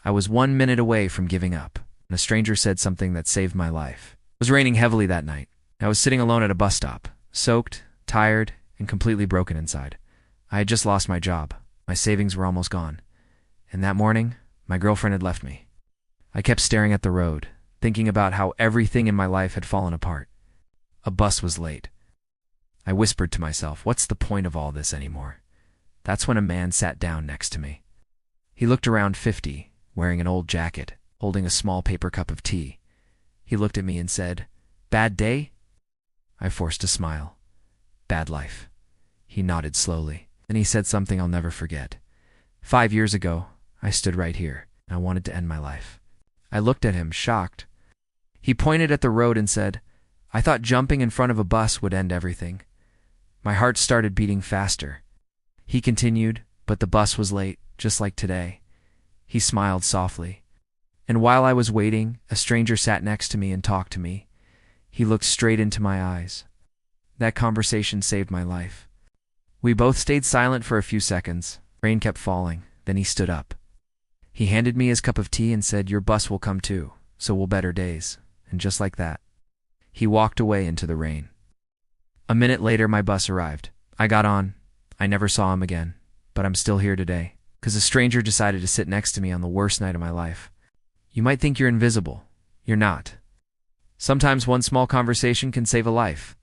I was 1 minute away from giving up, and a stranger said something that saved my life. It was raining heavily that night. I was sitting alone at a bus stop, soaked, tired, and completely broken inside. I had just lost my job. My savings were almost gone. And that morning, my girlfriend had left me. I kept staring at the road, thinking about how everything in my life had fallen apart. A bus was late. I whispered to myself, what's the point of all this anymore? That's when a man sat down next to me. He looked around 50, wearing an old jacket, holding a small paper cup of tea. He looked at me and said, "Bad day?" I forced a smile. "Bad life." He nodded slowly. Then he said something I'll never forget. 5 years ago, I stood right here, and I wanted to end my life. I looked at him, shocked. He pointed at the road and said, "I thought jumping in front of a bus would end everything." My heart started beating faster. He continued, "But the bus was late, just like today." He smiled softly. And while I was waiting, a stranger sat next to me and talked to me. He looked straight into my eyes. That conversation saved my life. We both stayed silent for a few seconds. Rain kept falling. Then he stood up. He handed me his cup of tea and said, "Your bus will come too, so will better days." And just like that, he walked away into the rain. A minute later, my bus arrived. I got on. I never saw him again, but I'm still here today, because a stranger decided to sit next to me on the worst night of my life. You might think you're invisible. You're not. Sometimes one small conversation can save a life.